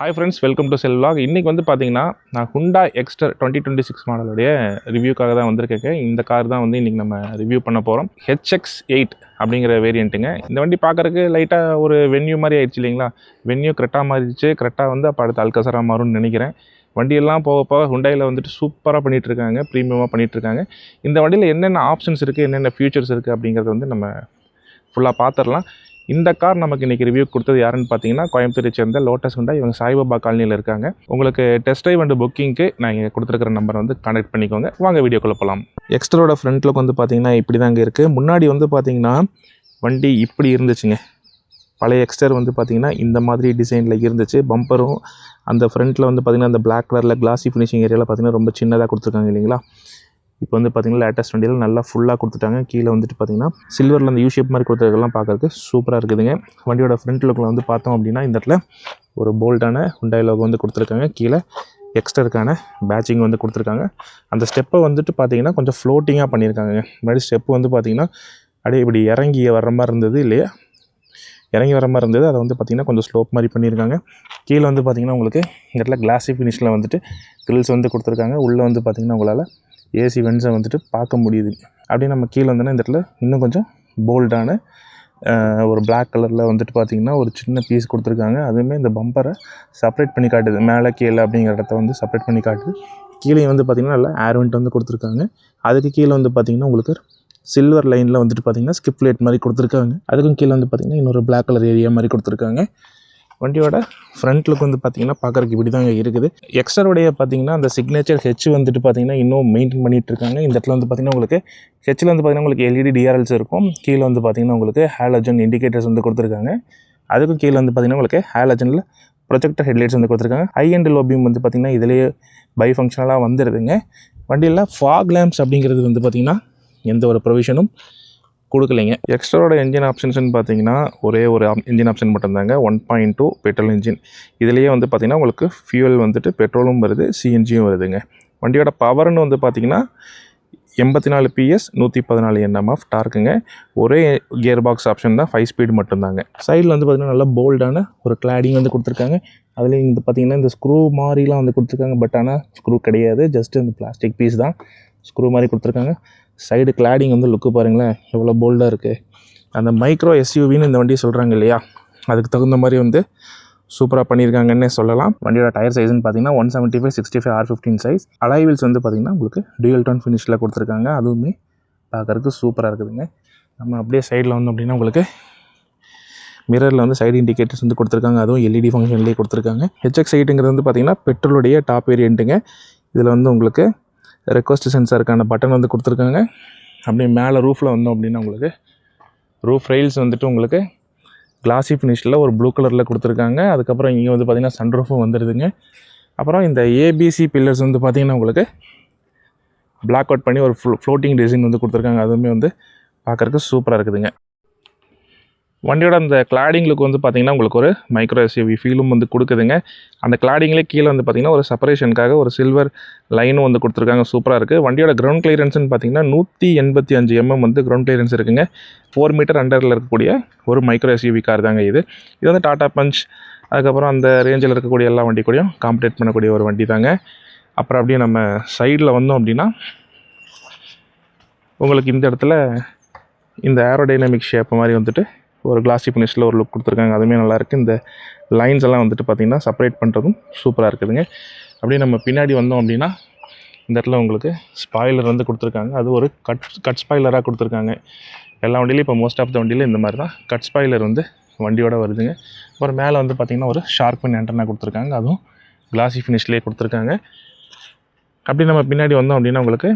Hi friends, welcome to sell vlog. இன்றைக்கி வந்து பார்த்தீங்கன்னா நான் Hyundai Exter 2026 மாடலுடைய ரிவ்யூக்காக தான் வந்திருக்கேன். இந்த கார் தான் வந்து இன்றைக்கி நம்ம ரிவ்யூ பண்ண போகிறோம். HX8 அப்படிங்கிற வேரியண்ட்டுங்க. இந்த வண்டி பார்க்குறதுக்கு லைட்டாக ஒரு வென்யூ மாதிரி ஆயிடுச்சு இல்லைங்களா? வென்யூ கிரெட்டா மாறிடுச்சு. கிரெட்டா வந்து அப்போ அடுத்து அல்கசரா மாறும்னு நினைக்கிறேன். வண்டியெல்லாம் போக போக Hyundaiயில் வந்துட்டு சூப்பராக பண்ணிகிட்ருக்காங்க, ப்ரீமியமாக பண்ணிகிட்ருக்காங்க. இந்த வண்டியில் என்னென்ன ஆப்ஷன்ஸ் இருக்குது, என்னென்ன ஃபியூச்சர்ஸ் இருக்குது அப்படிங்கிறத வந்து நம்ம ஃபுல்லாக பார்த்துடலாம். இந்த கார் நமக்கு இன்றைக்கி ரிவ்யூ கொடுத்தது யாருன்னு பார்த்தீங்கன்னா, கோயம்புத்தூரை சேர்ந்த லோட்டஸ் Hyundai. இவங்க சாய்பாபா காலனியில் இருக்காங்க. உங்களுக்கு டெஸ்ட் ட்ரைவ் அண்ட் புக்கிங்க்கு நான் இங்கே கொடுத்துருக்கிற நம்பரை வந்து கான்டாக்ட் பண்ணிக்கோங்க. வாங்க வீடியோக்குள்ளே போகலாம். எக்ஸ்டரோட ஃப்ரண்ட் லுக் வந்து பார்த்தீங்கன்னா இப்படி தாங்க இருக்குது. முன்னாடி வந்து பார்த்தீங்கன்னா வண்டி இப்படி இருந்துச்சுங்க. பழைய எக்ஸ்டர் வந்து பார்த்தீங்கன்னா இந்த மாதிரி டிசைனில் இருந்துச்சு. பம்பரும் அந்த ஃப்ரண்ட்டில் வந்து பார்த்திங்கன்னா அந்த பிளாக் கலரில் கிளாசி ஃபினிஷிங் ஏரியாவில் பார்த்திங்கன்னா ரொம்ப சின்னதாக கொடுத்துருக்காங்க இல்லைங்களா? இப்போ வந்து பார்த்திங்கன்னா லேட்டஸ்ட் வண்டியில் நல்லா ஃபுல்லாக கொடுத்துட்டாங்க. கீழே வந்துட்டு பார்த்திங்கன்னா சில்வரில் அந்த யூ ஷேப் மாதிரி கொடுத்துருக்கெல்லாம் பார்க்குறதுக்கு சூப்பராக இருக்குதுங்க. வண்டியோட ஃப்ரண்ட் லுக்கில் வந்து பார்த்தோம் அப்படின்னா இந்த இடத்துல ஒரு போல்டான Hyundai லோகோ வந்து கொடுத்துருக்காங்க. கீழே எக்ஸ்டருக்கான பேட்சிங் வந்து கொடுத்துருக்காங்க. அந்த ஸ்டெப்பை வந்துட்டு பார்த்திங்கன்னா கொஞ்சம் ஃப்ளோட்டிங்காக பண்ணியிருக்காங்க. முன்னாடி ஸ்டெப்பு வந்து பார்த்திங்கன்னா அப்படியே இப்படி இறங்கி வர மாதிரி இருந்தது இல்லையா? இறங்கி வர மாதிரி இருந்தது. அதை வந்து பார்த்திங்கன்னா கொஞ்சம் ஸ்லோப் மாதிரி பண்ணியிருக்காங்க. கீழே வந்து பார்த்திங்கன்னா உங்களுக்கு இந்த இடத்துல கிளாஸி ஃபினிஷில் வந்துட்டு கிரில்ஸ் வந்து கொடுத்துருக்காங்க. உள்ளே வந்து பார்த்திங்கன்னா உங்களால் ஏசி வென்ஸை வந்துட்டு பார்க்க முடியுது. அப்படியே நம்ம கீழே வந்தோன்னா இந்த இடத்துல இன்னும் கொஞ்சம் போல்டான ஒரு பிளாக் கலரில் வந்துட்டு பார்த்திங்கன்னா ஒரு சின்ன பீஸ் கொடுத்துருக்காங்க. அதுவுமே இந்த பம்பரை செப்பரேட் பண்ணி காட்டுது. மேலே கீழே அப்படிங்கிற இடத்த வந்து செப்பரேட் பண்ணி காட்டுது. கீழே வந்து பார்த்திங்கன்னா நல்லா ஏர்வெண்ட் வந்து கொடுத்துருக்காங்க. அதுக்கு கீழே வந்து பார்த்திங்கன்னா உங்களுக்கு சில்வர் லைனில் வந்துட்டு பார்த்திங்கன்னா ஸ்கிப் லைட் மாதிரி கொடுத்துருக்காங்க. அதுக்கும் கீழே வந்து பார்த்திங்கன்னா இன்னொரு பிளாக் கலர் ஏரியா மாதிரி கொடுத்துருக்காங்க. வண்டியோட ஃப்ரண்ட் லுக் வந்து பார்த்திங்கன்னா பார்க்குறதுக்கு இப்படி தாங்க இருக்குது. எக்ஸ்டருடைய பார்த்திங்கன்னா அந்த சிக்னேச்சர் ஹெச் வந்துட்டு பார்த்திங்கன்னா இன்னும் மெயின்டைன் பண்ணிகிட்டு இருக்காங்க. இந்த இடத்துல வந்து பார்த்திங்கன்னா உங்களுக்கு ஹெச்சில் வந்து பார்த்திங்கன்னா உங்களுக்கு எல்இடி டிஆர்எல்ஸ் இருக்கும். கீழே வந்து பார்த்திங்கன்னா உங்களுக்கு ஹாலஜன் இண்டிகேட்டர்ஸ் வந்து கொடுத்துருக்காங்க. அதுக்கும் கீழே வந்து பார்த்திங்கன்னா உங்களுக்கு ஹாலஜனில் ப்ரொஜெக்டர் ஹெட்லைட்ஸ் வந்து கொடுத்துருக்காங்க. ஹை அண்ட் லோ பீம் வந்து பார்த்திங்கன்னா இதிலேயே பை ஃபங்க்ஷனலாக வந்துடுதுங்க. வண்டியில் ஃபாக் லேம்ப்ஸ் அப்படிங்கிறது வந்து பார்த்திங்கன்னா எந்த ஒரு ப்ரொவிஷனும் கொடுக்கலைங்க. எக்ஸ்ட்ராவோட என்ஜின் ஆப்ஷன்ஸ்னு பார்த்தீங்கன்னா ஒரே ஒரு இன்ஜின் ஆப்ஷன் மட்டும்தாங்க. 1.2 பெட்ரோல் இன்ஜின். இதுலேயே வந்து பார்த்திங்கன்னா உங்களுக்கு ஃபியூல் வந்துட்டு பெட்ரோலும் வருது, சிஎன்ஜியும் வருதுங்க. வண்டியோட பவர்னு வந்து பார்த்திங்கன்னா 84 PS 114 Nm ஆஃப் டார்க்குங்க. ஒரே கியர் பாக்ஸ் ஆப்ஷன் தான், 5 ஸ்பீட் மட்டும்தாங்க. சைடில் வந்து பார்த்திங்கன்னா நல்லா போல்டான ஒரு கிளாடிங் வந்து கொடுத்துருக்காங்க. அதுலேயும் இந்த பார்த்திங்கன்னா இந்த ஸ்க்ரூ மாதிரிலாம் வந்து கொடுத்துருக்காங்க. பட் ஆனால் ஸ்க்ரூ கிடையாது, ஜஸ்ட் இந்த பிளாஸ்டிக் பீஸ் தான் ஸ்க்ரூ மாதிரி கொடுத்துருக்காங்க. சைடு கிளாடிங் வந்து லுக்கு பாருங்களேன் எவ்வளோ போல்டாக இருக்குது. அந்த மைக்ரோ எஸ்யூவின்னு இந்த வண்டியை சொல்கிறாங்க இல்லையா, அதுக்கு தகுந்த மாதிரி வந்து சூப்பராக பண்ணியிருக்காங்கன்னே சொல்லலாம். வண்டியோட டயர் சைஸ்ன்னு பார்த்தீங்கன்னா 175 65 R15 சைஸ். அலாய்வீல்ஸ் வந்து பார்த்திங்கன்னா உங்களுக்கு டியூயல் டோன் ஃபினிஷில் கொடுத்துருக்காங்க. அதுவுமே பார்க்குறதுக்கு சூப்பராக இருக்குதுங்க. நம்ம அப்படியே சைடில் வந்து அப்படின்னா உங்களுக்கு மிரரில் வந்து சைடு இண்டிகேட்டர்ஸ் வந்து கொடுத்துருக்காங்க. அதுவும் எல்இடி ஃபங்க்ஷன்லேயே கொடுத்துருக்காங்க. HX8ங்கிறது வந்து பார்த்திங்கன்னா பெட்ரோலுடைய டாப் வேரியண்ட்டுங்க. இதில் வந்து உங்களுக்கு ரெக்வஸ்ட் சென்சாருக்கான பட்டன் வந்து கொடுத்துருக்காங்க. அப்படியே மேலே ரூஃபில் வந்தோம் அப்படின்னா உங்களுக்கு ரூஃப் ரெயில்ஸ் வந்துட்டு உங்களுக்கு கிளாசி ஃபினிஷில் ஒரு ப்ளூ கலரில் கொடுத்துருக்காங்க. அதுக்கப்புறம் இங்கே வந்து பார்த்திங்கன்னா சன் ரூஃபும் வந்துடுதுங்க. அப்புறம் இந்த ஏபிசி பில்லர்ஸ் வந்து பார்த்திங்கன்னா உங்களுக்கு பிளாக் அவுட் பண்ணி ஒரு ஃப்ளோட்டிங் டிசைன் வந்து கொடுத்துருக்காங்க. அதுவுமே வந்து பார்க்குறதுக்கு சூப்பராக இருக்குதுங்க. வண்டியோட அந்த கிளாடிங் லுக் வந்து பார்த்திங்கன்னா உங்களுக்கு ஒரு மைக்ரோ எஸ்யூவி ஃபீலும் வந்து கொடுக்குதுங்க. அந்த கிளாடிங்லேயே கீழே வந்து பார்த்திங்கன்னா ஒரு செப்பரேஷனுக்காக ஒரு சில்வர் லைனும் வந்து கொடுத்துருக்காங்க. சூப்பராக இருக்குது. வண்டியோட கிரவுண்ட் கிளியரன்ஸ்னு பார்த்திங்கன்னா 185 mm வந்து கிரவுண்ட் கிளியரன்ஸ் இருக்குங்க. 4 மீட்டர் அண்டரில் இருக்கக்கூடிய ஒரு மைக்ரோ எஸ்யூவி கார் தாங்க இது. இது வந்து டாடா பஞ்ச் அதுக்கப்புறம் அந்த ரேஞ்சில் இருக்கக்கூடிய எல்லா வண்டி கூடயும் காம்படேட் பண்ணக்கூடிய ஒரு வண்டி தாங்க. அப்புறம் அப்படியே நம்ம சைடில் வந்தோம் அப்படின்னா உங்களுக்கு இந்த இடத்துல இந்த ஏரோடைனமிக் ஷேப் மாதிரி வந்துட்டு ஒரு கிளாசி ஃபினிஷில் ஒரு லுக் கொடுத்துருக்காங்க. அதுவுமே நல்லாயிருக்கு. இந்த லைன்ஸ் எல்லாம் வந்துட்டு பார்த்திங்கன்னா செப்பரேட் பண்ணுறதும் சூப்பராக இருக்குதுங்க. அப்படியே நம்ம பின்னாடி வந்தோம் அப்படின்னா இந்த இடத்துல உங்களுக்கு ஸ்பாய்லர் வந்து கொடுத்துருக்காங்க. அது ஒரு கட் ஸ்பாய்லராக கொடுத்துருக்காங்க. எல்லா வண்டியிலையும் இப்போ மோஸ்ட் ஆஃப் த வண்டியில் இந்த மாதிரி தான் கட் ஸ்பாய்லர் வந்து வண்டியோட வருதுங்க. அப்புறம் மேலே வந்து பார்த்திங்கன்னா ஒரு ஷார்க் பின் ஆண்டனா கொடுத்துருக்காங்க. அதுவும் கிளாசி ஃபினிஷ்லேயே கொடுத்துருக்காங்க. அப்படி நம்ம பின்னாடி வந்தோம் அப்படின்னா உங்களுக்கு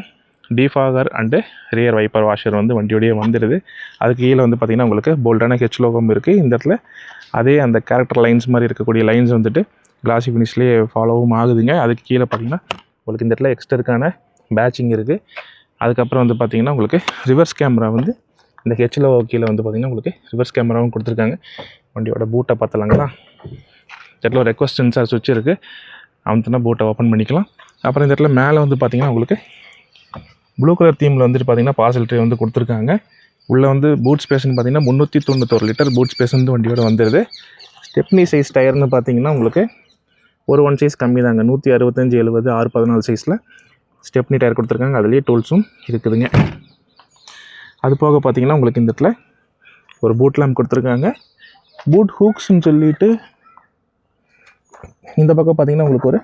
defogger and rear wiper washer வந்து வண்டியோடையே வந்துடுது. அதுக்கு கீழே வந்து பார்த்திங்கன்னா உங்களுக்கு போல்டான ஹெச் லோகம் இருக்குது. இந்த இடத்துல அதே அந்த கேரக்டர் லைன்ஸ் மாதிரி இருக்கக்கூடிய லைன்ஸ் வந்துட்டு கிளாசி ஃபினிஷ்லேயே ஃபாலோவும் ஆகுதுங்க. அதுக்கு கீழே பார்த்திங்கன்னா உங்களுக்கு இந்த இடத்துல எக்ஸ்டருக்கான பேட்சிங் இருக்குது. அதுக்கப்புறம் வந்து பார்த்திங்கன்னா உங்களுக்கு ரிவர்ஸ் கேமரா வந்து இந்த ஹெச் லோகோ கீழே வந்து பார்த்திங்கன்னா உங்களுக்கு ரிவர்ஸ் கேமராவும் கொடுத்துருக்காங்க. வண்டியோட பூட்டை பார்த்தலாங்களா, இந்த இடத்துல ஒரு ரெக்வஸ்ட் சென்சார் சுவிட்ச் இருக்குது. அவன்தான் பூட்டை ஓப்பன் பண்ணிக்கலாம். அப்புறம் இந்த இடத்துல மேலே வந்து பார்த்திங்கன்னா உங்களுக்கு ப்ளூ கலர் தீமில் வந்துட்டு பார்த்திங்கன்னா பார்சல் ட்ரே வந்து கொடுத்துருக்காங்க. உள்ளே வந்து பூட் ஸ்பேஸ்ன்னு பார்த்திங்கன்னா 391 லிட்டர் பூட் ஸ்பேஸ் வந்து வண்டியோட வந்துடுது. ஸ்டெப்னி சைஸ் டயர்னு பார்த்திங்கன்னா உங்களுக்கு ஒரு ஒன் சைஸ் கம்மி தாங்க, 165 70 614 சைஸில் ஸ்டெப்னி டயர் கொடுத்துருக்காங்க. அதுலேயே டூல்ஸும் இருக்குதுங்க. அது போக பார்த்தீங்கன்னா உங்களுக்கு இந்த இடத்துல ஒரு பூட் லேம்ப் கொடுத்துருக்காங்க. பூட் ஹூக்ஸ்ன்னு சொல்லிட்டு இந்த பக்கம் பார்த்தீங்கன்னா உங்களுக்கு ஒரு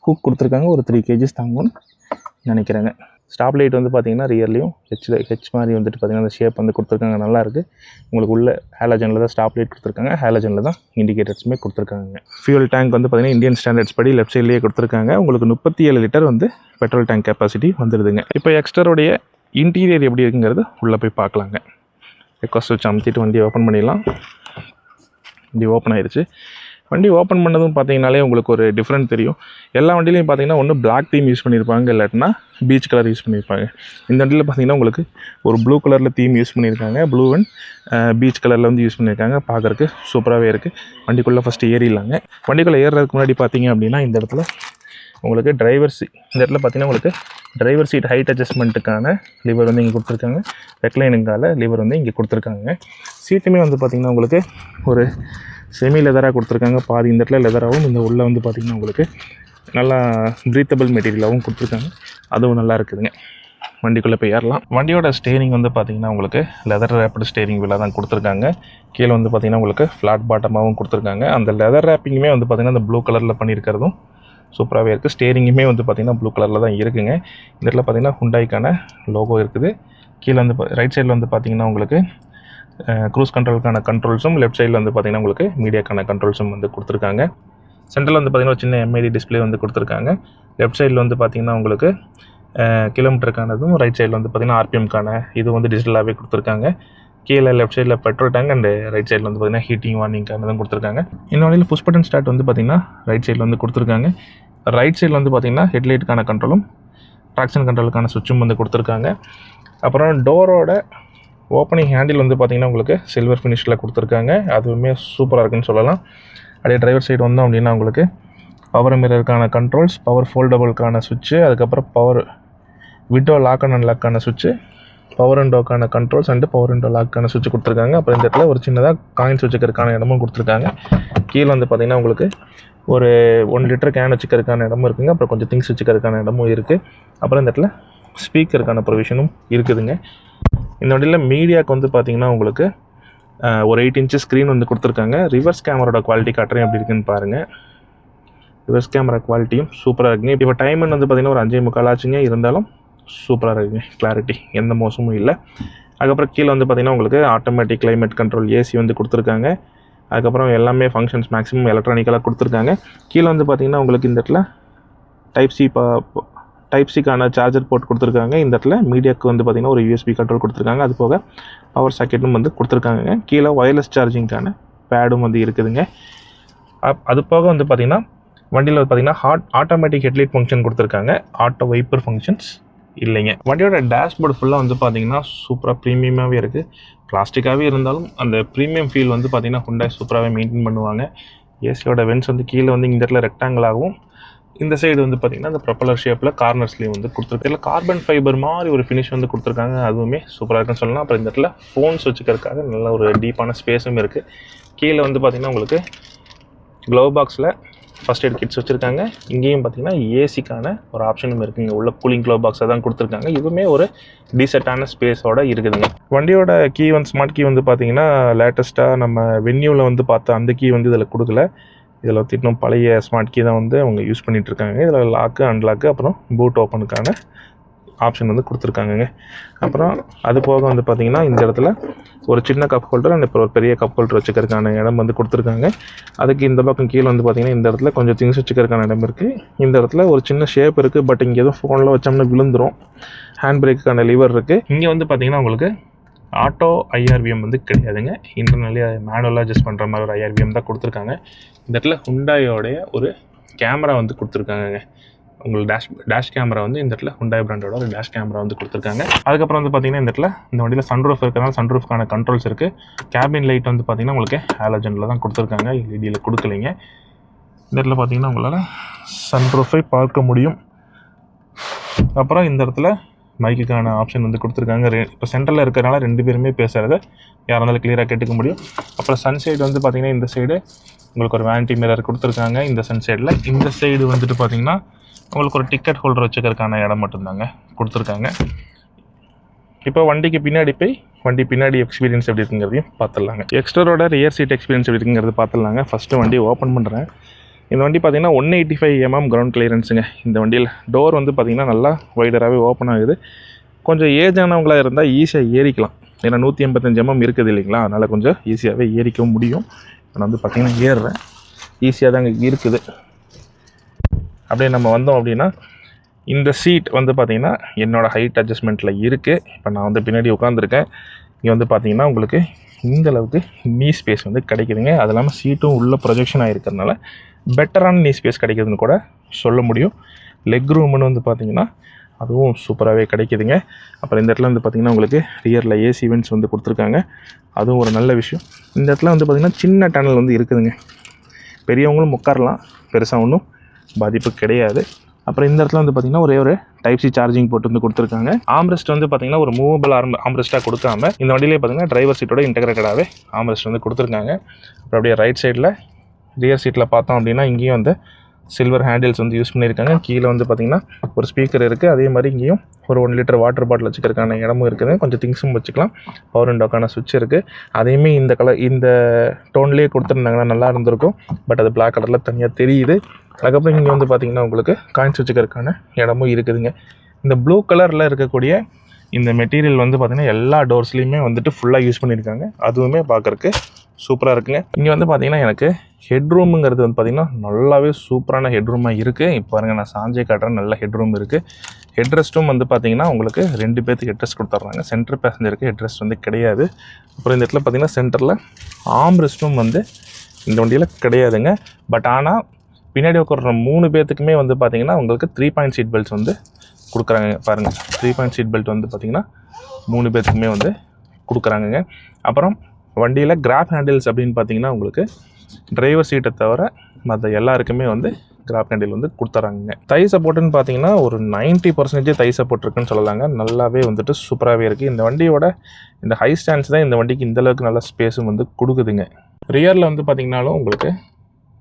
ஹூக் கொடுத்துருக்காங்க. ஒரு 3 kgs தாங்கும்னு நினைக்கிறேங்க. ஸ்டாப் லைட் வந்து பார்த்தீங்கன்னா ரியர்லையும் ஹெச் மாதிரி வந்துட்டு பார்த்தீங்கன்னா அந்த ஷேப் வந்து கொடுத்துருக்காங்க, நல்லாயிருக்கு. உங்களுக்கு உள்ள ஹேலஜனில் தான் ஸ்டாப் லைட் கொடுத்துருக்காங்க, ஹேலஜனில் தான் இண்டிகேட்டர்ஸுமே கொடுத்துருக்காங்க. ஃபியூல் டேங்க் வந்து பார்த்தீங்கன்னா இந்தியன் ஸ்டாண்டர்ட்ஸ் படி லெஃப்ட் சைட்லேயே கொடுத்துருக்காங்க. உங்களுக்கு 37 லிட்டர் வந்து பெட்ரோல் டேங்க் கெப்பாசிட்டி வந்துடுதுங்க. இப்போ எக்ஸ்டருடைய இன்டீரியர் எப்படி இருக்குங்கிறது உள்ளே போய் பார்க்கலாங்க. ரெக்வஸ்ட் வச்சு அமுத்திட்டு வண்டியை ஓப்பன் பண்ணிடலாம். வண்டி ஓப்பன் ஆயிடுச்சு. வண்டி ஓப்பன் பண்ணதும் பார்த்தீங்கனாலே உங்களுக்கு ஒரு டிஃப்ரெண்ட் தெரியும். எல்லா வண்டியிலையும் பார்த்தீங்கன்னா ஒன்று பிளாக் தீம் யூஸ் பண்ணியிருப்பாங்க, இல்லாட்டினா பீச் கலர் யூஸ் பண்ணியிருப்பாங்க. இந்த வண்டியில் பார்த்தீங்கன்னா உங்களுக்கு ஒரு ப்ளூ கலரில் தீம் யூஸ் பண்ணியிருக்காங்க. ப்ளூ அண்ட் பீச் கலரில் வந்து யூஸ் பண்ணியிருக்காங்க. பார்க்குறக்கு சூப்பராகவே இருக்குது. வண்டிக்குள்ளே ஃபஸ்ட்டு ஏறிடலாங்க. வண்டிக்குள்ளே ஏறுறதுக்கு முன்னாடி பார்த்தீங்க அப்படின்னா இந்த இடத்துல உங்களுக்கு இந்த இடத்துல பார்த்தீங்கன்னா உங்களுக்கு டிரைவர் சீட் ஹைட் அட்ஜஸ்ட்மெண்ட்டுக்கான லிவர் வந்து இங்கே கொடுத்துருக்காங்க. ரெக்லைனுங்கால லிவர் வந்து இங்கே கொடுத்துருக்காங்க. சீட்டுமே வந்து பார்த்திங்கன்னா உங்களுக்கு ஒரு செமி லெதராக கொடுத்துருக்காங்க. பாதி இந்த இடத்துல லெதராகவும், இந்த உள்ளே வந்து பார்த்திங்கன்னா உங்களுக்கு நல்லா ப்ரீத்தபிள் மெட்டீரியலாகவும் கொடுத்துருக்காங்க. அதுவும் நல்லா இருக்குதுங்க. வண்டிக்குள்ளே போய் ஏறலாம். வண்டியோட ஸ்டேரிங் வந்து பார்த்திங்கன்னா உங்களுக்கு லெதர் ரேப்டு ஸ்டேரிங் வீலாக தான் கொடுத்துருக்காங்க. கீழே வந்து பார்த்திங்கன்னா உங்களுக்கு ஃப்ளாட் பாட்டமாகவும் கொடுத்துருக்காங்க. அந்த லெதர் ரேப்பிங்குமே வந்து பார்த்திங்கன்னா அந்த ப்ளூ கலரில் பண்ணியிருக்கிறதும் சூப்பராகவே இருக்குது. ஸ்டேரிங்குமே வந்து பார்த்திங்கன்னா ப்ளூ கலரில் தான் இருக்குங்க. இந்த இடத்துல பார்த்திங்கன்னா ஹுண்டாய்க்கான லோகோ இருக்குது. கீழே வந்து ரைட் சைடில் வந்து பார்த்திங்கன்னா உங்களுக்கு க்ரூஸ் கண்ட்ரோலுக்கான கண்ட்ரோல்ஸும், லெஃப்ட் சைடில் வந்து பார்த்திங்கன்னா உங்களுக்கு மீடியாக்கான கண்ட்ரோல்ஸும் வந்து கொடுத்துருக்காங்க. சென்ட்ரல் வந்து பார்த்திங்கன்னா ஒரு சின்ன எம்ஐடி டிஸ்பிளே வந்து கொடுத்துருக்காங்க. லெஃப்ட் சைடில் வந்து பார்த்திங்கன்னா உங்களுக்கு கிலோமீட்டருக்கானதும், ரைட் சைடில் வந்து பார்த்திங்கன்னா ஆர்பிஎம்க்கான இது வந்து டிஜிட்டலாகவே கொடுத்துருக்காங்க. கீழே லெஃப்ட் சைடில் பெட்ரோல் டேங்க் அண்ட் ரைட் சைடில் வந்து பார்த்திங்கன்னா ஹீட்டிங் வார்னிங்கானதும் கொடுத்துருக்காங்க. இன்னொரு புஷ் பட்டன் ஸ்டார்ட் வந்து பார்த்திங்கன்னா ரைட் சைடில் வந்து கொடுத்துருக்காங்க. ரைட் சைடில் வந்து பார்த்திங்கன்னா ஹெட்லைட்டுக்கான கண்ட்ரோலும், ட்ராக்ஷன் கண்ட்ரோலுக்கான சுவிட்சும் வந்து கொடுத்துருக்காங்க. அப்புறம் டோரோட ஓப்பனிங் ஹேண்டில் வந்து பார்த்திங்கன்னா உங்களுக்கு சில்வர் ஃபினிஷில் கொடுத்துருக்காங்க. அதுவுமே சூப்பராக இருக்குன்னு சொல்லலாம். அப்படியே டிரைவர் சைடு வந்தோம் அப்படின்னா உங்களுக்கு பவர் மிரருக்கான கண்ட்ரோல்ஸ், பவர் ஃபோல்டபுளுக்கான சுவிட்சு, அதுக்கப்புறம் பவர் விண்டோ லாக் அண்ட் அன்லாக்கான சுவிட்சு, பவர் விண்டோக்கான கண்ட்ரோல்ஸ் அண்டு பவர் விண்டோ லாக்கான சுவிட்ச் கொடுத்துருக்காங்க. அப்புறம் இந்த இடத்துல ஒரு சின்னதாக காயின்ஸ் வச்சுக்கிறதுக்கான இடமும் கொடுத்துருக்காங்க. கீழே வந்து பார்த்திங்கன்னா உங்களுக்கு ஒரு 1 லிட்டர் கேன் வச்சுக்கிறதுக்கான இடமும் இருக்குதுங்க. அப்புறம் கொஞ்சம் திங்ஸ் வச்சுக்கிறதுக்கான இடமும் இருக்குது. அப்புறம் இந்த இடத்துல ஸ்பீக்கருக்கான ப்ரொவிஷனும் இருக்குதுங்க. இந்த வண்டியில் மீடியாவுக்கு வந்து பார்த்திங்கன்னா உங்களுக்கு ஒரு 8 inch ஸ்க்ரீன் வந்து கொடுத்துருக்காங்க. ரிவர்ஸ் கேமராவோட குவாலிட்டி காட்டுறேன் எப்படி இருக்குன்னு பாருங்கள். ரிவர்ஸ் கேமரா குவாலிட்டியும் சூப்பராக இருக்குங்க. இப்போ டைம் வந்து பார்த்திங்கன்னா ஒரு 5:45 ஆச்சுங்க. இருந்தாலும் சூப்பராக இருக்குங்க, கிளாரிட்டி எந்த மோசமும் இல்லை. அதுக்கப்புறம் கீழே வந்து பார்த்திங்கன்னா உங்களுக்கு ஆட்டோமேட்டிக் கிளைமேட் கண்ட்ரோல், ஏசி வந்து கொடுத்துருக்காங்க. அதுக்கப்புறம் எல்லாமே ஃபங்க்ஷன்ஸ் மேக்ஸிமம் எலக்ட்ரானிக்கலாக கொடுத்துருக்காங்க. கீழே வந்து பார்த்திங்கன்னா உங்களுக்கு இந்த இடத்துல டைப் சிக்கான சார்ஜர் போர்ட் கொடுத்துருக்காங்க. இந்த இடத்துல மீடியாவுக்கு வந்து பார்த்திங்கன்னா ஒரு யூஎஸ்பி கண்ட்ரோல் கொடுத்துருக்காங்க. அது போக பவர் சாக்கெட்டும் வந்து கொடுத்துருக்காங்க. கீழே ஒயர்லெஸ் சார்ஜிங்கான பேடும் வந்து இருக்குதுங்க. அது போக வந்து பார்த்திங்கன்னா வண்டியில் வந்து பார்த்திங்கன்னா ஆட்டோமேட்டிக் ஹெட்லைட் ஃபங்க்ஷன் கொடுத்துருக்காங்க. ஆட்டோ வைப்பர் ஃபங்க்ஷன்ஸ் இல்லைங்க. வண்டியோட டேஷ்போர்டு ஃபுல்லாக வந்து பார்த்திங்கன்னா சூப்பராக ப்ரீமியமாகவே இருக்குது. பிளாஸ்டிக்காகவே இருந்தாலும் அந்த ப்ரீமியம் ஃபீல் வந்து பார்த்திங்கன்னா ஹுண்டாய் சூப்பராகவே மெயின்டைன் பண்ணுவாங்க. ஏசியோட வென்ஸ் வந்து கீழே வந்து இந்த இடத்துல ரெக்டாங்கிளாகவும், இந்த சைடு வந்து பார்த்திங்கன்னா அந்த ப்ரொப்பலர் ஷேப்பில் கார்னர்ஸ்லேயும் வந்து கொடுத்துருக்கு. இல்லை கார்பன் ஃபைபர் மாதிரி ஒரு ஃபினிஷ் வந்து கொடுத்துருக்காங்க. அதுவுமே சூப்பராக இருக்குன்னு சொல்லலாம். அப்புறம் இந்த இடத்துல ஃபோன்ஸ் வச்சுக்கிறதுக்காக நல்ல ஒரு டீப்பான ஸ்பேஸும் இருக்குது. கீழே வந்து பார்த்திங்கன்னா உங்களுக்கு க்ளவ் பாக்ஸில் ஃபஸ்ட் எய்ட் கிட்ஸ் வச்சுருக்காங்க. இங்கேயும் பார்த்திங்கன்னா ஏசிக்கான ஒரு ஆப்ஷனும் இருக்குங்க. உள்ள கூலிங் க்ளவ் பாக்ஸை தான் கொடுத்துருக்காங்க. இதுவுமே ஒரு டீசெண்டான ஸ்பேஸோடு இருக்குதுங்க. வண்டியோட கீ வந்து ஸ்மார்ட் கீ வந்து பார்த்திங்கன்னா லேட்டஸ்ட்டாக நம்ம வென்யூவில் வந்து பார்த்த அந்த கீ வந்து இதில் கொடுக்கல. இதில் வந்து இன்னும் பழைய ஸ்மார்ட் கீ தான் வந்து அவங்க யூஸ் பண்ணிகிட்ருக்காங்க. இதில் லாக்கு, அன்லாக்கு, அப்புறம் பூட் ஓப்பனுக்கான ஆப்ஷன் வந்து கொடுத்துருக்காங்கங்க. அப்புறம் அது போக வந்து பார்த்திங்கன்னா இந்த இடத்துல ஒரு சின்ன கப் ஹோல்டர் அண்ட் இப்போ ஒரு பெரிய கப் ஹோல்டர் வச்சுக்கிறதுக்கான இடம் வந்து கொடுத்துருக்காங்க. அதுக்கு இந்த பக்கம் கீழே வந்து பார்த்திங்கன்னா இந்த இடத்துல கொஞ்சம் திங்ஸ் வச்சுக்கிறதுக்கான இடம் இருக்குது. இந்த இடத்துல ஒரு சின்ன ஷேப் இருக்குது. பட் இங்கே எதுவும் ஃபோனில் வச்சோம்னா விழுந்துடும். ஹேண்ட் பிரேக்குக்கான லிவர் இருக்குது. இங்கே வந்து பார்த்திங்கன்னா உங்களுக்கு ஆட்டோ ஐஆர்விஎம் வந்து கிடையாதுங்க. இன்டர்னலி மேனுவலாக அட்ஜஸ்ட் பண்ணுற மாதிரி ஒரு ஐஆர்விஎம் தான் கொடுத்துருக்காங்க. இந்த இடத்துல ஹுண்டாயோடைய ஒரு கேமரா வந்து கொடுத்துருக்காங்க. உங்களுக்கு டேஷ் கேமரா வந்து இந்த இடத்துல ஹுண்டாய் பிராண்டோட ஒரு டேஷ் கேமரா வந்து கொடுத்துருக்காங்க. அதுக்கப்புறம் வந்து பார்த்திங்கன்னா இந்த இடத்துல இந்த வண்டியில் சன்ரூஃப் இருக்கிறனால சன்ரூஃப்க்கான கண்ட்ரோல்ஸ் இருக்குது. கேபின் லைட் வந்து பார்த்திங்கன்னா உங்களுக்கு ஹாலஜனில் தான் கொடுத்துருக்காங்க, எல்இடியில் கொடுக்கலைங்க. இந்த இடத்துல பார்த்திங்கன்னா உங்களால் சன்ரூஃபை பார்க்க முடியும். அப்புறம் இந்த இடத்துல மைக்குக்கான ஆப்ஷன் வந்து கொடுத்துருக்காங்க. இப்போ சென்டரில் இருக்கிறனால 2 பேருமே பேசுகிறத யாராக இருந்தாலும் கிளியராக கேட்டுக்க முடியும். அப்புறம் சன்சைடு வந்து பார்த்திங்கன்னா இந்த சைடு உங்களுக்கு ஒரு வேனிட்டி மிரர் கொடுத்துருக்காங்க. இந்த சன்சைடில் இந்த சைடு வந்துட்டு பார்த்திங்கன்னா உங்களுக்கு ஒரு டிக்கெட் ஹோல்டர் வச்சுக்கிறதுக்கான இடம் மட்டும்தாங்க கொடுத்துருக்காங்க. இப்போ வண்டிக்கு பின்னாடி போய் வண்டி பின்னாடி எக்ஸ்பீரியன்ஸ் எப்படி இருக்குங்கிறதையும் பார்த்துடலாங்க. எக்ஸ்டரோட ரியர் சீட் எக்ஸ்பீரியன்ஸ் எப்படி இருக்குங்கிறது பார்த்துடலாங்க. ஃபஸ்ட்டு வண்டி ஓப்பன் பண்ணுறேன். இந்த வண்டி பார்த்திங்கன்னா 185 mm கிரவுண்ட் கிளியரன்ஸுங்க. இந்த வண்டியில் டோர் வந்து பார்த்திங்கன்னா நல்லா வைடராகவே ஓப்பன் ஆகுது. கொஞ்சம் ஏஜ் ஆனவங்களாக இருந்தால் ஈஸியாக ஏறிக்கலாம். ஏன்னா 185 mm இருக்குது இல்லைங்களா, அதனால் கொஞ்சம் ஈஸியாகவே ஏறிக்கவும் முடியும். நான் வந்து பார்த்திங்கன்னா ஏறுறேன், ஈஸியாக தாங்க இருக்குது. அப்படியே நம்ம வந்தோம் அப்படின்னா இந்த சீட் வந்து பார்த்திங்கன்னா என்னோடய ஹைட் அட்ஜஸ்ட்மெண்ட்டில் இருக்குது. இப்போ நான் வந்து பின்னாடி உட்காந்துருக்கேன். இங்கே வந்து பார்த்திங்கன்னா உங்களுக்கு இந்த அளவுக்கு நீ ஸ்பேஸ் வந்து கிடைக்குதுங்க. அது இல்லாமல் சீட்டும் உள்ள ப்ரொஜெக்ஷன் ஆகிருக்கிறதுனால பெட்டரான நீ ஸ்பேஸ் கிடைக்குதுன்னு கூட சொல்ல முடியும். லெக் ரூம்னு வந்து பார்த்திங்கன்னா அதுவும் சூப்பராகவே கிடைக்குதுங்க. அப்புறம் இந்த இடத்துல வந்து பார்த்திங்கன்னா உங்களுக்கு ரியரில் ஏசி வென்ட்ஸ் வந்து கொடுத்துருக்காங்க. அதுவும் ஒரு நல்ல விஷயம். இந்த இடத்துல வந்து பார்த்திங்கன்னா சின்ன டனல் வந்து இருக்குதுங்க. பெரியவங்களும் உட்காரலாம், பெருசாக ஒன்றும் பாதிப்பு கிடையாது. அப்புறம் இந்த இடத்துல வந்து பார்த்திங்கன்னா ஒரே ஒரு டைப் சி சார்ஜிங் போட்டு வந்து கொடுத்துருக்காங்க. ஆம்ரெஸ்ட் வந்து பார்த்திங்கன்னா ஒரு மூவபிள் ஆம்ரெஸ்ட்டாக கொடுக்காம இந்த வண்டியிலே பார்த்திங்கன்னா டிரைவர் சீட்டோட இன்டெகிரேட்டடாகவே ஆம்ரெஸ்ட் வந்து கொடுத்துருக்காங்க. அப்புறம் அப்படியே ரைட் சைடில் ரியர் சீட்டில் பார்த்தோம் அப்படின்னா இங்கேயும் வந்து சில்வர் ஹேண்டில்ஸ் வந்து யூஸ் பண்ணியிருக்காங்க. கீழே வந்து பார்த்திங்கன்னா ஒரு ஸ்பீக்கர் இருக்குது. அதே மாதிரி இங்கேயும் ஒரு 1 லிட்டர் வாட்டர் பாட்டில் வச்சுக்கிறதுக்கான இடமும் இருக்குது. கொஞ்சம் திங்ஸும் வச்சுக்கலாம். பவர் விண்டோக்கான சுவிட்ச் இருக்குது. அதையுமே இந்த டோன்லேயே கொடுத்துருந்தாங்கன்னா நல்லா இருந்திருக்கும். பட் அது பிளாக் கலரில் தனியாக தெரியுது. அதுக்கப்புறம் இங்கே வந்து பார்த்திங்கன்னா உங்களுக்கு காயின்ஸ் வச்சுக்கிறதுக்கான இடமும் இருக்குதுங்க. இந்த ப்ளூ கலரில் இருக்கக்கூடிய இந்த மெட்டீரியல் வந்து பார்த்திங்கன்னா எல்லா டோர்ஸ்லேயுமே வந்துட்டு ஃபுல்லாக யூஸ் பண்ணியிருக்காங்க. அதுவுமே பார்க்குறக்கு சூப்பராக இருக்குங்க. இங்கே வந்து பார்த்திங்கன்னா எனக்கு ஹெட்ரூமுங்கிறது வந்து பார்த்திங்கன்னா நல்லாவே சூப்பரான ஹெட்ரூமாக இருக்குது. இப்போ பாருங்கள், நான் சாஞ்சே காட்டுறேன், நல்ல ஹெட்ரூம் இருக்குது. ஹெட்ரெஸ்ட்டும் வந்து பார்த்திங்கன்னா உங்களுக்கு 2 பேர்த்துக்கு ஹெட்ரெஸ்ட் கொடுத்துட்றாங்க. சென்டர் பேசஞ்சருக்கு ஹெட்ரெஸ்ட் வந்து கிடையாது. அப்புறம் இந்த இடத்துல பார்த்திங்கன்னா சென்டரில் ஆம்ரெஸ்ட்டும் வந்து இந்த வண்டியில் கிடையாதுங்க. பட் ஆனால் பின்னாடி உட்கார 3 பேர்த்துக்குமே வந்து பார்த்திங்கன்னா உங்களுக்கு 3 பாயிண்ட் சீட் பெல்ட்ஸ் வந்து கொடுக்குறாங்க. பாருங்கள், 3 பாயிண்ட் சீட் பெல்ட் வந்து பார்த்திங்கன்னா 3 பேர்த்துக்குமே வந்து கொடுக்குறாங்கங்க. அப்புறம் வண்டியில் கிராப் ஹேண்டில்ஸ் அப்படின்னு பார்த்திங்கன்னா உங்களுக்கு டிரைவர் சீட்டை தவிர மற்ற எல்லாருக்குமே வந்து கிராப் ஹேண்டில் வந்து கொடுத்துறாங்க. தை சப்போர்ட்டுன்னு பார்த்தீங்கன்னா ஒரு 90% தை சப்போர்ட் இருக்குன்னு சொல்லலாங்க. நல்லாவே வந்துட்டு சூப்பராகவே இருக்குது. இந்த வண்டியோட இந்த ஹை ஸ்டாண்ட்ஸ் தான் இந்த வண்டிக்கு இந்தளவுக்கு நல்ல ஸ்பேஸும் வந்து கொடுக்குதுங்க. ரியரில் வந்து பார்த்திங்கனாலும் உங்களுக்கு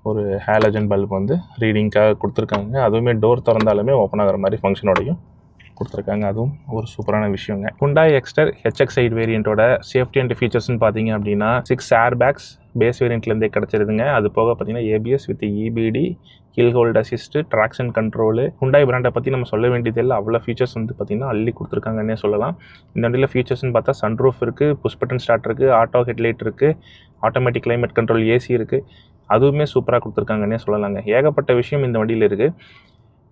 ஒரு ஹேலஜன் பல்ப் வந்து ரீடிங்காக கொடுத்துருக்காங்க. அதுவுமே டோர் திறந்தாலுமே ஓப்பன் ஆகிற மாதிரி ஃபங்க்ஷனோடையும் கொடுத்துருக்காங்க. அதுவும் ஒரு சூப்பரான விஷயங்க. Hyundai Exter HX8 வேரியண்ட்டோட சேஃப்டி அண்ட் ஃபீச்சர்ஸ்னு பார்த்தீங்க அப்படின்னா 6 ஏர் பேக்ஸ் பேஸ் வேரியண்ட்லேருந்தே கிடச்சிருதுங்க. அது போக பார்த்தீங்கன்னா ABS with EBD, hill hold assist, traction control. Hyundai பிராண்டை பற்றி நம்ம சொல்ல வேண்டியதில்லை, அவ்வளோ ஃபீச்சர்ஸ் வந்து பார்த்திங்கன்னா அள்ளி கொடுத்துருக்காங்கன்னே சொல்லலாம். இந்த வண்டியில் ஃபீச்சர்ஸ்னு பார்த்தா சன்ரூஃப் இருக்குது, புஷ் பட்டன் ஸ்டார்ட் இருக்குது, ஆட்டோ ஹெட்லைட் இருக்குது, ஆட்டோமேட்டிக் கிளைமேட் கண்ட்ரோல் ஏசி இருக்குது. அதுவுமே சூப்பராக கொடுத்துருக்காங்கன்னே சொல்லலாங்க. ஏகப்பட்ட விஷயம் இந்த வண்டியில் இருக்குது.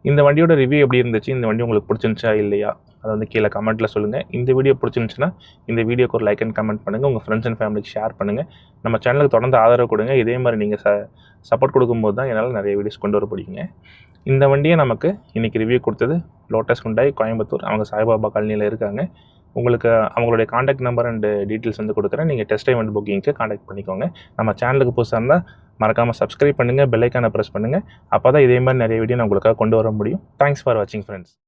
இந்த வண்டியோட ரிவ்யூ எப்படி இருந்துச்சு, இந்த வண்டி உங்களுக்கு பிடிச்சிருந்துச்சா இல்லையா, அதை வந்து கீழே கமெண்ட்டில் சொல்லுங்கள். இந்த வீடியோ பிடிச்சிருந்துச்சுன்னா இந்த வீடியோக்கு ஒரு லைக் அண்ட் கமெண்ட் பண்ணுங்கள். உங்கள் ஃப்ரெண்ட்ஸ் அண்ட் ஃபேமிலிக்கு ஷேர் பண்ணுங்கள். நம்ம சேனலுக்கு தொடர்ந்து ஆதரவு கொடுங்க. இதே மாதிரி நீங்கள் சப்போர்ட் கொடுக்கும்போது தான் என்னால் நிறைய வீடியோஸ் கொண்டு வர முடியுங்க. இந்த வண்டியை நமக்கு இன்றைக்கி ரிவ்யூ கொடுத்தது லோட்டஸ் Hyundai கோயம்புத்தூர். அவங்க சாய்பாபா காலனியில் இருக்காங்க. உங்களுக்கு அவங்களுடைய காண்டாக்ட் நம்பர் அண்ட் டீட்டெயில்ஸ் வந்து கொடுக்குறேன். நீங்கள் டெஸ்ட் ட்ரைவ் அண்ட் புக்கிங்க்கு காண்டாக்ட் பண்ணிக்கோங்க. நம்ம சேனலுக்கு புதுசாக இருந்தால் மறக்காமல் சப்ஸ்கிரைப் பண்ணுங்கள், பெல் ஐக்கானை ப்ரெஸ் பண்ணுங்கள். அப்போ தான் இதே மாதிரி நிறைய வீடியோ நான் உங்களுக்காக கொண்டு வர முடியும். தேங்க்ஸ் ஃபார் வாட்சிங் ஃப்ரெண்ட்ஸ்.